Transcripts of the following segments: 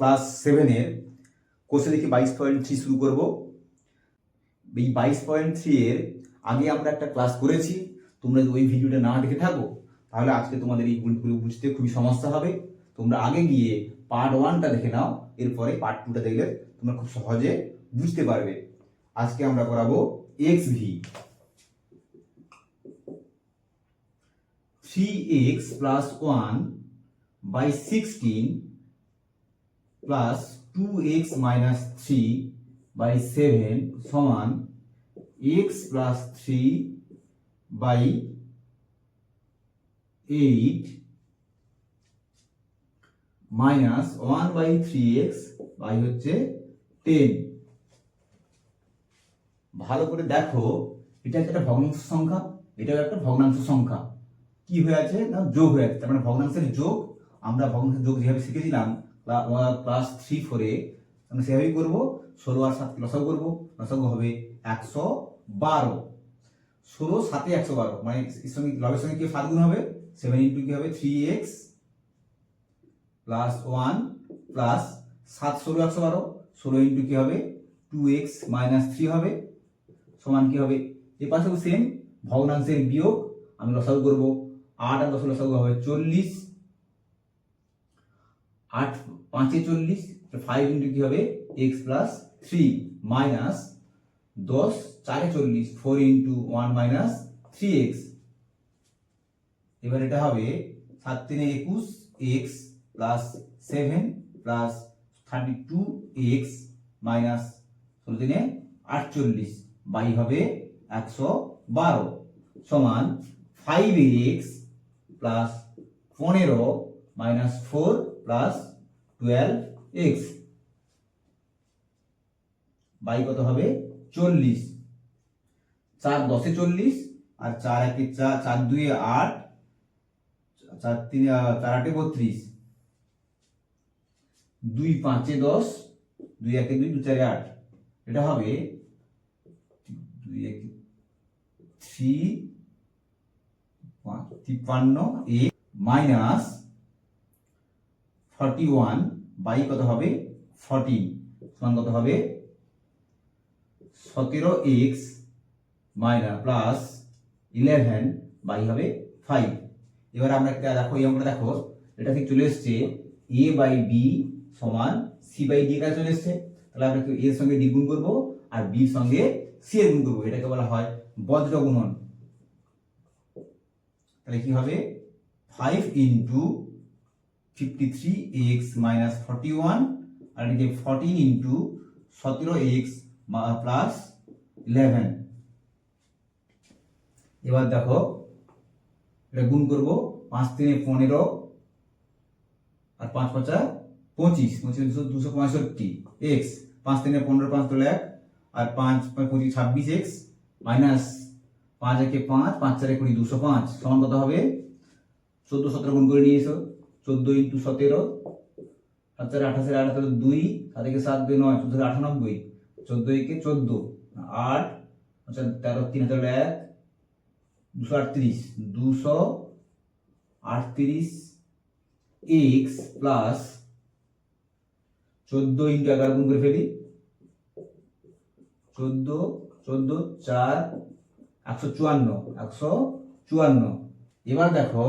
Class 7-এর কোর্সে দেখি 22.3 শুরু করব। এই 22.3 এর আগে আমরা একটা ক্লাস করেছি। তোমরা যদি ওই ভিডিওটা না দেখে থাকো তাহলে আজকে তোমাদের এই ভুলগুলো বুঝতে খুবই সমস্যা হবে। তোমরা আগে গিয়ে পার্ট 1টা দেখে নাও, এরপরে পার্ট 2টা দেখলে তোমরা খুব সহজে বুঝতে পারবে। আজকে আমরা করাবো xv 3x plus 1 by 16 plus 2x minus 3 by 7 সমান x plus 3 by 8 minus 1 by 3x by হচ্ছে 10। ভালো করে দেখো, এটা একটা ভগ্নাংশ সংখ্যা, এটাও একটা ভগ্নাংশ সংখ্যা। কি হয়ে আছে না যোগ হয়ে আছে, তার মানে ভগ্নাংশের যোগ। আমরা ভগ্নাংশের যোগ যেভাবে শিখেছিলাম ক্লাস 3-4-এ আমরা সেভাবেই করবো। 16 আর 7 লসাগু করবো, লসাগু হবে 112। 16 7 112, মানে এর সঙ্গে লবের সঙ্গে কি 7 গুণ হবে, 7 ইন্টু কি হবে 3x প্লাস 1 প্লাস 7 16 112, 16 ইন্টু কি হবে 2x মাইনাস 3 হবে সমান কি হবে, এ পাশেও সেম ভগ্নাংশের বিয়োগ। আমি লসাগু করবো, 8 আর 10 লসাগু হবে 40, 8 5 40, 5 ইন্টু কি হবে x plus 3 minus 10 4 40, 4 into 1 minus 3x। এবার এটা হবে 7 3 21 x plus 7 plus 32x minus 16 3 48 by হবে 112 সমান 5x plus 15 minus 4 plus 12x by কত হবে 40। 4 10 40 আর 4 1 4, 4 2 8, 4 3 4 8 32, 2 5 10, 2 1 2, 2 4 8, এটা হবে 2 1 3 53 মাইনাস 41 বাই কত হবে 14 সমান কত হবে 17x মাইনাস প্লাস 11 বাই হবে 5। এবার আমরা দেখো এই অঙ্কটা দেখো, এটা থেকে চলে এসছে a বাই b সমান c বাই d কাছে চলে এসছে। তাহলে আমরা a এর সঙ্গে d গুণ করব আর b এর সঙ্গে c এর গুণ করব, এটাকে বলা হয় বজ্র গুণন। তাহলে কি হবে 5 ইন্টু 53x মাইনাস 41 আর এদিকে 14 ইন্টু 17x প্লাস 11। এবার দেখো এটা গুণ করব, 5 3 15 আর 5 5 25, 265 x, 5 3 15 5 তো 1 আর 5 25 26x মাইনাস 5 1 5, 5 4 20 205 সমান কত হবে 14 17 গুণ করে নিয়ে এসো, 14 ইন্টু 17 7 4 28 8 2, 7 1 7 2 9, 14 98, 14 1 14 8 13 3 1 238, 238 x প্লাস 14 ইন্টু 11 গুণ করে ফেলি, 14 14 4 154। এবার দেখো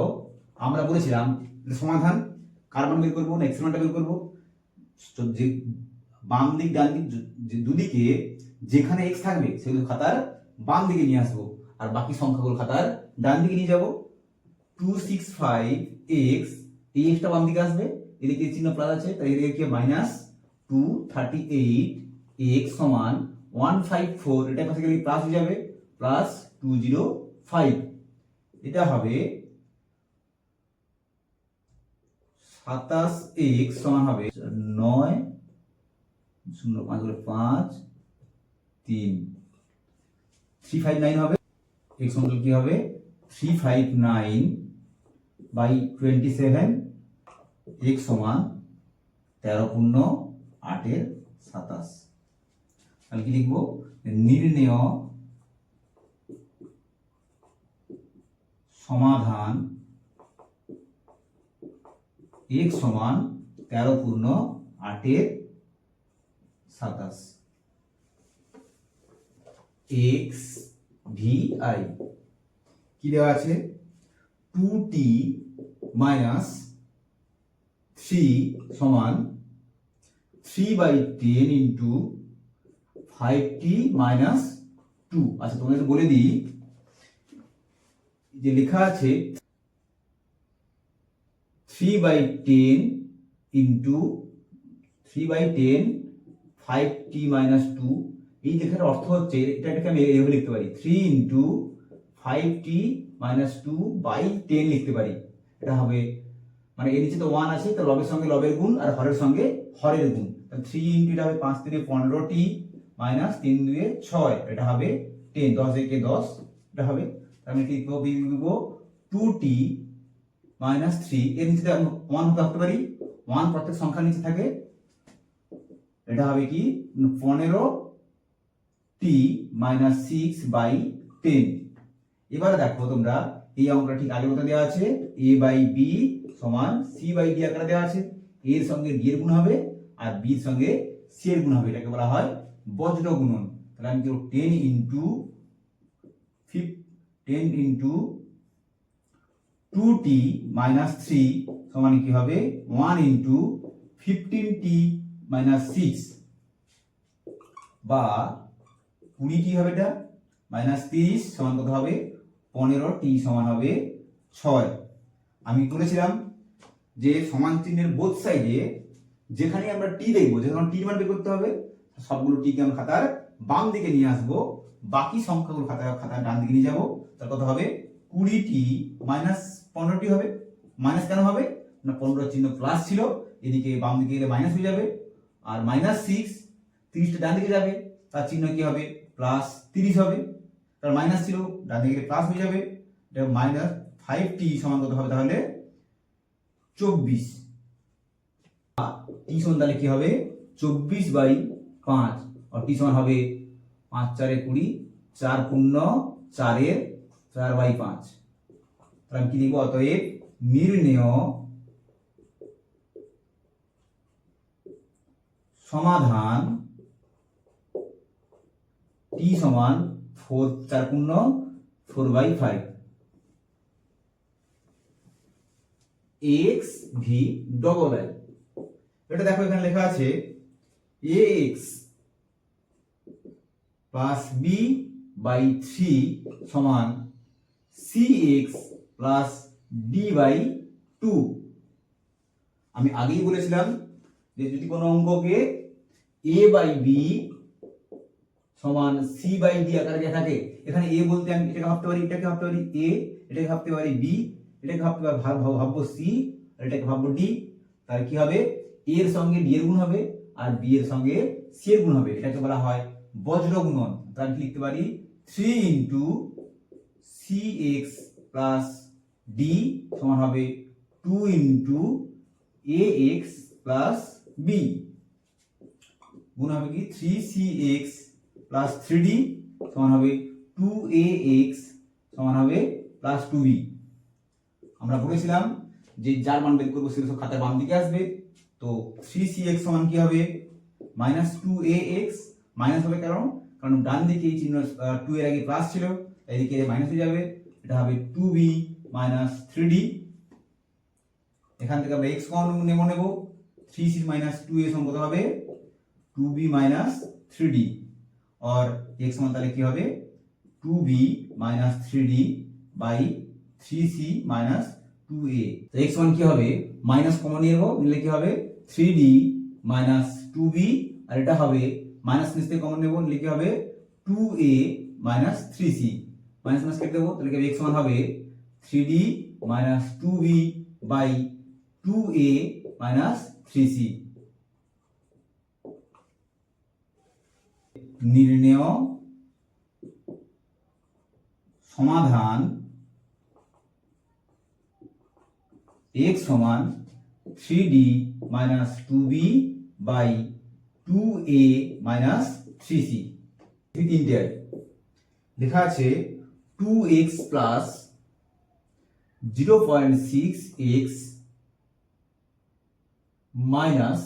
আমরা বলেছিলাম সমাধান কার মান বের করবো না এক্স মানটা বের করবো। যে বাম দিক ডান দিক দুদিকে যেখানে এক্স থাকবে সেগুলো খাতার বাম দিকে নিয়ে আসবো আর বাকি সংখ্যাগুলো খাতার ডান দিকে নিয়ে যাবো। 265x, এই এক্সটা বাম দিকে আসবে, এদিকে চিহ্ন প্লাস আছে তাই এদিকে কি মাইনাস 238x সমান 154, এটা পাশে গেলে প্লাস হয়ে যাবে প্লাস 205। এটা হবে 27x সমান হবে 9 0 5 5 3 359 হবে। x সমান কি হবে 359 বাই 27, x সমান 13 পূর্ণ 8 এর 27। তাহলে কি লিখবো নির্ণেয় সমাধান x সমান 13 পূর্ণ 8 27 x vi কি দেওয়া আছে 2t minus 3 সমান 3/10 into 5t minus 2। আচ্ছা তোমাদের বলে দিই যে লেখা আছে 3/10 into 3/10 5t minus 2। এই লেখার অর্থ হচ্ছে এটাকে আমি এভাবে লিখতে পারি 3 into 5t minus 2 by 10 লিখতে পারি। এটা হবে মানে এর নিচে তো 1 আছে, তো লবের সঙ্গে লবের গুণ আর হরের সঙ্গে হরের গুণ। তাহলে 3 ইনটু এটা হবে 5 3 15t মাইনাস 3 2 6, এটা হবে 10 10 1 10, এটা হবে তার মানে কি লিখব 2t minus 3 এর নিচে 1 হতে পারি, 1 প্রত্যেক সংখ্যার নিচে থাকে, এটা হবে কি 15t minus 6 by 10। এবারে দেখো তোমরা এই অঙ্কটা ঠিক আগের মতো দেওয়া আছে a by b সমান c by d আকারে দেওয়া আছে। a এর সঙ্গে d এর গুণ হবে আর b এর সঙ্গে c এর গুণ হবে, এটাকে বলা হয় বজ্র গুণন। তাহলে আমি দেব 10 into 2t minus 3 সমান কি হবে 1 into 15t minus 6 বা 20t হবে, এটা মাইনাস 30 সমান কত হবে 15t সমান হবে 6। আমি বলেছিলাম যে সমান চিহ্নের বোথ সাইডে যেখানে আমরা টি দেখবো, যেখানে টির মান বের করতে হবে, সবগুলো টিকে আমরা খাতার বাম দিকে নিয়ে আসবো, বাকি সংখ্যাগুলো খাতার ডান দিকে নিয়ে যাবো। তার কত হবে 20t মাইনাস 15t হবে। মাইনাস কেন হবে না 15 চিহ্ন প্লাস ছিল, এদিকে বাম দিকে গেলে মাইনাস হয়ে যাবে, আর মাইনাস 6 30টা ডান দিকে যাবে, তার চিহ্ন কি হবে প্লাস 30 হবে, কারণ মাইনাস ছিল ডান দিকে গেলে প্লাস হয়ে যাবে, এটা মাইনাস 5t সমান কত হবে তাহলে 24। টি সমান তাহলে কি হবে 24/5, আর টি সমান হবে 5 4 20, 4 পূর্ণ 4 এর 4/5। তাহলে আমি কি লিখবো অতএব নির্ণেয় সমাধান টি সমান 4 4 পূর্ণ 4/5 x v ডবল i। এটা দেখো এখানে লেখা আছে ax প্লাস b বাই 3 সমান cx প্লাস d বাই 2। আমি আগেই বলেছিলাম যে যদি কোনো অঙ্ককে a বাই b সমান c বাই d আকারে দেওয়া থাকে, এখানে a বলতে আমি এটাকে ভাবতে পারি, এটাকে ভাবতে পারি a, এটাকে ভাবতে পারি b, এটাকে ভাবতে পারি ভাববো c, আর এটাকে ভাববো d। তাহলে কি হবে a এর সঙ্গে d এর গুণ হবে আর b এর সঙ্গে c এর গুণ হবে, এটাকে বলা হয় বজ্র গুণন। তাহলে আমি লিখতে পারি 3 into cx plus d সমান হবে 2 into ax plus b, গুণ হবে কি 3cx plus 3d সমান হবে 2ax সমান হবে plus 2b। আমরা বলেছিলাম যে যার মান বের করবো সেটা সব খাতার বাম দিকে আসবে, তো 3cx সমান কি হবে মাইনাস 2ax, মাইনাস হবে কারণ ডান দিকে এই চিহ্ন 2 এর আগে প্লাস ছিল, এদিকে মাইনাস হয়ে যাবে, এটা হবে 2b minus 3d। এখান থেকে আমরা x কমন নেব 3c minus 2a সমান কত হবে 2b minus 3d, और x সমান তাহলে কি হবে 2b minus 3d by 3c minus 2a। তো x সমান কি হবে মাইনাস কমন নিয়ে নেব, নিলে কি হবে 3d minus 2b, আর এটা হবে মাইনাস নিচে কমন নেব, নিলে কি হবে 2a minus 3c, minus minus কেটে দেবো, তাহলে কি x সমান হবে 3d minus 2b by 2a minus 3c। নির্ণেয় সমাধান x সমান 3d minus 2b by 2a minus 3c। তিনটে লেখা আছে 2x plus 0.6x minus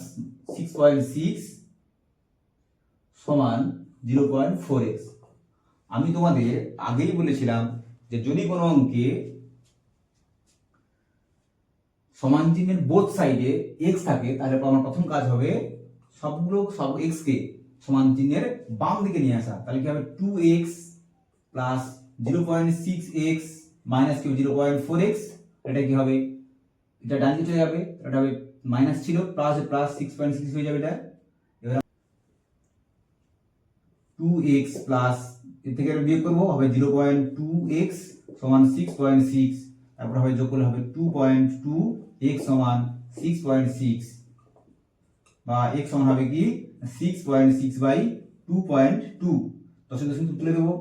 6.6 সমান 0.4x। আমি তোমাদের আগেই বলেছিলাম যে যদি কোনো অঙ্কে সমান চিহ্নের বোথ সাইডে x থাকে তাহলে আমার প্রথম কাজ হবে সব x কে সমান চিহ্নের বাম দিকে নিয়ে আসা। তাহলে কি হবে 2x প্লাস 0.6x মাইনাস কি 0.4x, এটা কি হবে, এটা ডান দিকে চলে যাবে, এটা হবে মাইনাস ছিল প্লাস প্লাস 6.6 হয়ে যাবে। এটা এবার 2x প্লাস এর থেকে বিয়োগ করব, হবে 0.2x সমান 6.6, তারপর হবে যোগ করলে হবে 2.2x সমান 6.6, বা x সমান হবে কি 6.6 বাই 2.2। দশমিক দশমিক তুলে দেবো,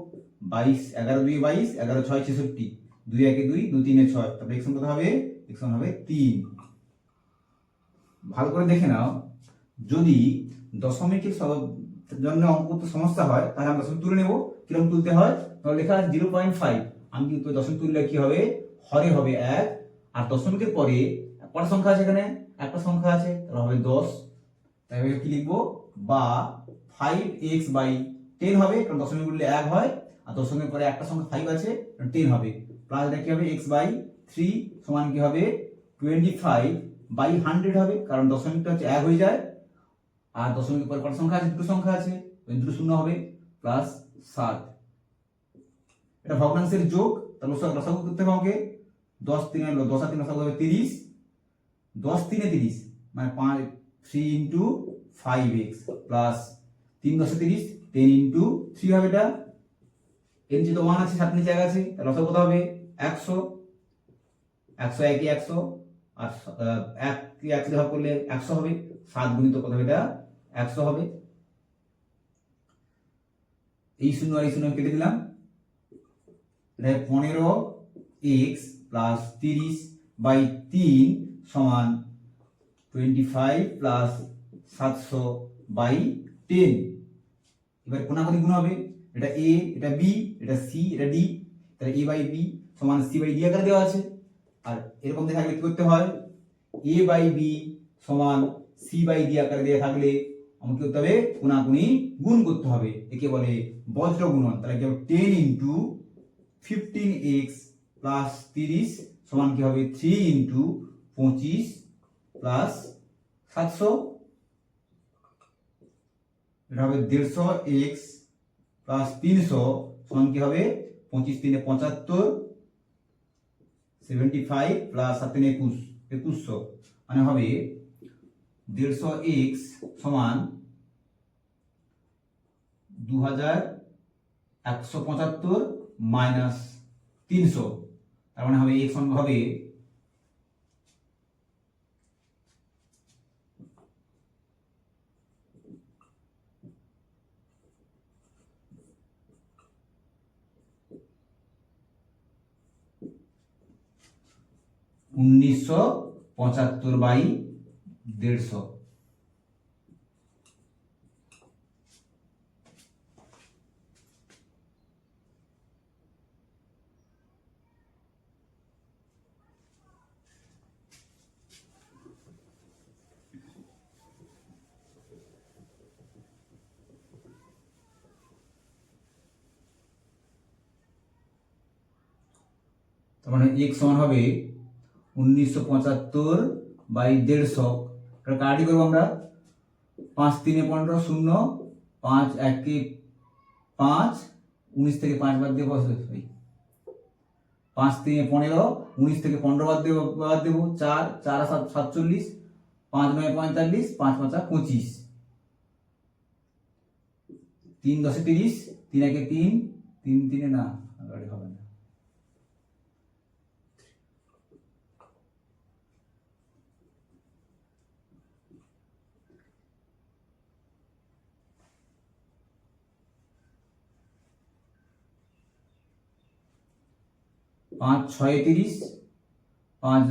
22 11 2 22 11 6 66, 2 1 2 2 3 6, তারপরে x সমান কত হবে, x সমান হবে 3। ভালো করে দেখে নাও, যদি দশমিকের জন্য অঙ্ক করতে সমস্যা হয় তাহলে আমরা দশমিক তুলে নেব। কিরকম তুলতে হয়, তাহলে লেখা আছে 0.5, আমি কিন্তু দশমিক তুললে কি হবে, হরে হবে 1, আর দশমিকের পরে কটা সংখ্যা আছে, এখানে একটা সংখ্যা আছে, তাহলে হবে 10। তাই কি লিখবো, বা 5x বাই 10 হবে, কারণ দশমিক উঠলে 1 হয়, আর দশমিকের পরে একটা সংখ্যা 5 আছে 10 হবে, প্লাস এটা কি হবে x বাই 3 সমান কি হবে 25 বাই 100 হবে, কারণ দশমিকটা হচ্ছে 1 হয়ে যায়, আর দশমিকের পরে কটা সংখ্যা আছে, দুটো সংখ্যা আছে, দুটো শূন্য হবে, প্লাস 7। এটা ভগ্নাংশের যোগ, তাহলে লসাগু করতে হবে আমাকে, 10 3 10 আর 3 লসাগু হবে 30, 10 3 30 মানে 3 ইন্টু 5x প্লাস 3 10 30, 10 ইন্টু 3 হবে, এটা এর নিচে তো 1 আছে, 7 নিচে 1 আছে, তাহলে লসাগু কত হবে 100, 100 1 100, আর 1 কে 1 দিয়ে ভাগ করলে 100 হবে, 7 গুণিত কত হবে, এটা 100 হবে। এই শূন্য আর এই শূন্য কেটে দিলাম, এটা 15x প্লাস 30 বাই 3 সমান 25 প্লাস 700 বাই 10। এবার কোনাকুনি গুণ হবে, এটা a, এটা b, এটা c, এটা d, তাহলে a বাই b সমান c বাই d আকারে দেওয়া আছে। আর এরকম দেখা থাকলে কি করতে হয়, a বাই b সমান c বাই d আকারে দেওয়া থাকলে আমাকে করতে হবে কোনাকুনি গুণ করতে হবে, একে বলে বজ্র গুণন। তাহলে কি হবে 10 ইন্টু 15x প্লাস 30 সমান কি হবে 3 ইন্টু 25 প্লাস 700, এটা হবে 150x প্লাস 300 সমান কি হবে 25 3 75, 75 প্লাস 7 3 21 2100, মানে হবে 150x সমান 2175 মাইনাস 300, তার মানে হবে x সমান হবে 1975 বাই 150। তার মানে x সমান হবে 1975 বাই 150, এটা কাটি করবো আমরা, 5 3 15 0, 5 1 5, 19 থেকে 5 বাদ দিয়ে 5 3 15, 19 থেকে 15 বাদ দেবো 4 4 7 47, 5 9 45, 5 5 25, 3 10 30, 3 1 3, 3 3 না গাড়ি হবে না, 5 6 30, 5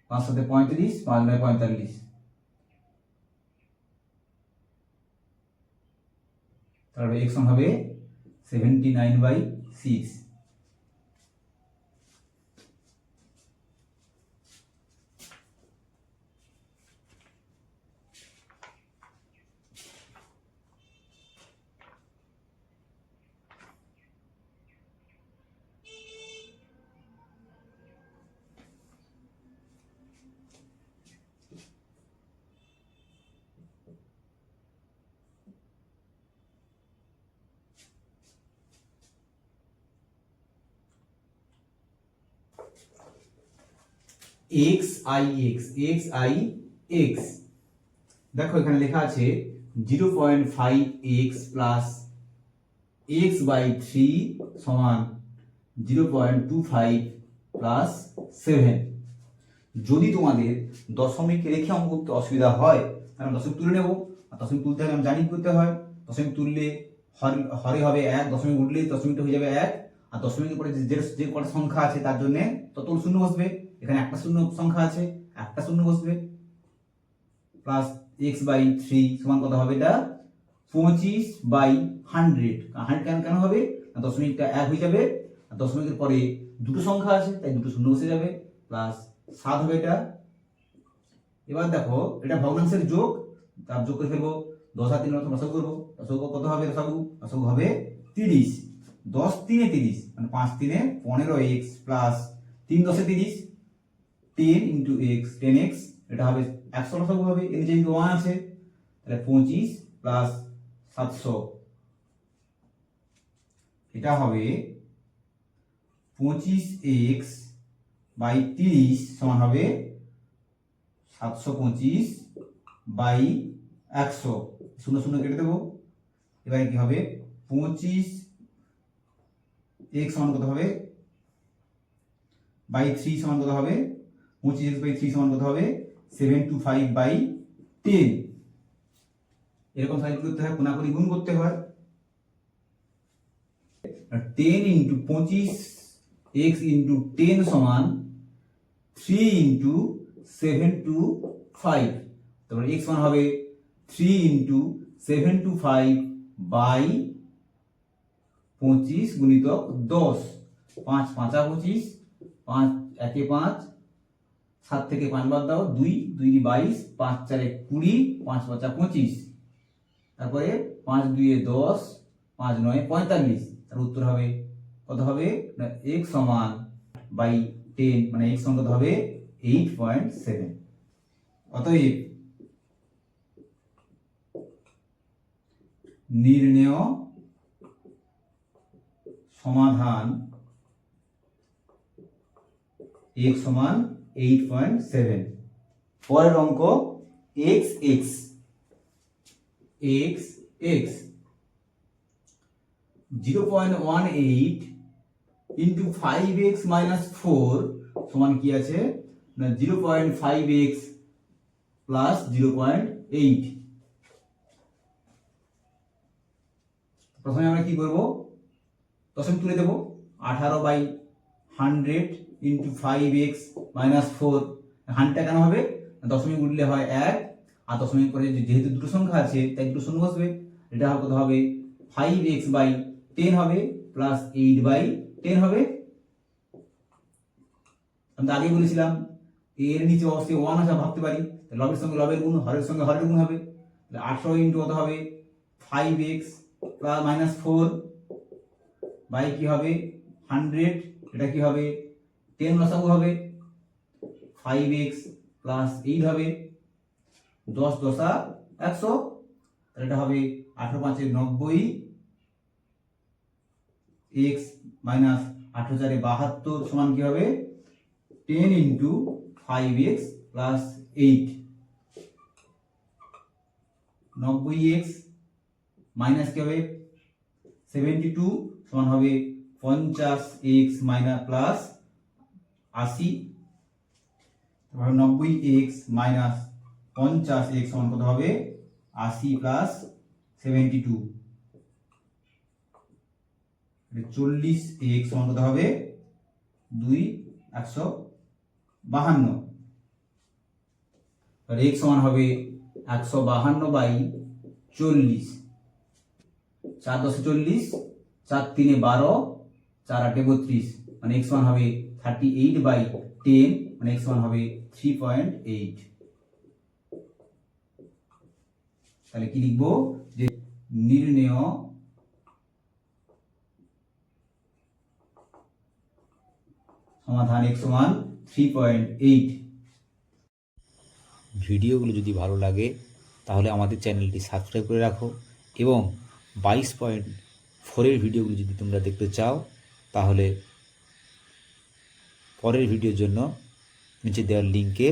5 7 35, 5 9 45, তাহলে x সমান হবে 79 বাই 6। এক্স আই এক্স, দেখো এখানে লেখা আছে 0.5x প্লাস x/3 সমান 0.25 প্লাস 7। যদি তোমাদের দশমিক রেখে অঙ্ক করতে অসুবিধা হয় তাহলে দশমিক তুলে নেব। আর দশমিক তুলতে হলে আমি জানি কি করতে হয়, দশমিক তুললে হরে হবে 1, দশমিক উঠলে দশমিকটা হয়ে যাবে 1, আর দশমিকের পরে যে কটা সংখ্যা আছে তার জন্য ততগুলো শূন্য বসবে। এখানে একটা শূন্য সংখ্যা আছে, একটা শূন্য বসবে, প্লাস x/3 সমান কত হবে, এটা 25/100। 100 কেন হবে, দশমিকটা 1 হয়ে যাবে, আর দশমিকের পরে দুটো সংখ্যা আছে তাই দুটো শূন্য বসে যাবে, প্লাস 7 হবে এটা। এবার দেখো এটা ভগ্নাংশের যোগ, তার যোগ করে ফেলবো, 10 আর 3 লসাগু করবো, লসাগু কত হবে, লসাগু হবে 30। 10 3 30 মানে 5 3 15x plus 3 10 30, 10 into x 10x, এটা হবে 100 লসাগু হবে, এর নিচে কিন্তু 1 আছে, তাহলে 25 প্লাস 700, এটা হবে 25x বাই 30 সমান হবে 725 বাই 100, শূন্য শূন্য কেটে দেবো। এবারে কি হবে, 25x সমান কত হবে, বাই 3 সমান কত হবে, 25x বাই 3 সমান কত হবে 725/10। এরকম সাইজ করতে হয়, কোনাকুনি গুণ করতে হয়। 10 ইন্টু 25x ইন্টু 10 সমান 3 ইন্টু 725, তারপরে x সমান হবে 3 ইন্টু 725/25 গুণিতক 10, 5 5 25, 5 1 5, 7 থেকে 5 বাদ দাও, 2 2 22, 5 4 20, 5 5 25, তারপরে 5 2 10, 5 9 45, তার উত্তর হবে কত হবে না, x সমান বাই 10 মানে x সমান কত হবে 8.7। অতএব নির্ণেয় সমাধান x সমান 8.7। পরের অঙ্ক x 0.18 ইন্টু 5x মাইনাস 4 সমান কি আছে না 0.5x প্লাস 0.8। প্রথমে আমরা কি করব, দশমিক তুলে দেব, 18/100 ইন্টু 5x মাইনাস 4। 100টা কেন হবে, দশমিক উঠলে হয় 1, আর দশমিক পরে যেহেতু দুটো সংখ্যা আছে তাই দুটো শূন্য বসবে, এটা কত হবে 5x/10 হবে প্লাস 8/10 হবে। আমি আগে বলেছিলাম এর নিচে অবশ্যই 1 আছে, ভাবতে পারি লবের সঙ্গে লবের গুণ, হরের সঙ্গে হরের গুণ হবে, 18 ইন্টু কত হবে 5x প্লাস মাইনাস 4 বাই কি হবে 100, এটা কি হবে 10 লসাগু হবে, 5x প্লাস 8 হবে, 10 10 100, তাহলে এটা হবে 18 5 90, x মাইনাস 18 4 72 সমান কি হবে 10 into 5x plus 8, 90x minus কি হবে 72 সমান হবে 50x মাইনাস প্লাস 80, তারপর 90x মাইনাস 50x সমান কত হবে 80 প্লাস 72, 40x সমান কত হবে 2 152, আর x সমান হবে 152/40, 4 10 40, 4 3 12, 4 8 32, মানে x সমান হবে 38/10, মানে x সমান হবে 3.8। তাহলে কি লিখবো, যে নির্ণেয় সমাধান x সমান 3.8। ভিডিওগুলো যদি ভালো লাগে তাহলে আমাদের চ্যানেলটি সাবস্ক্রাইব করে রাখো, এবং 22.4 ভিডিওগুলো যদি তোমরা দেখতে চাও তাহলে পরের ভিডিওর জন্য নিচে দেওয়ার লিঙ্কে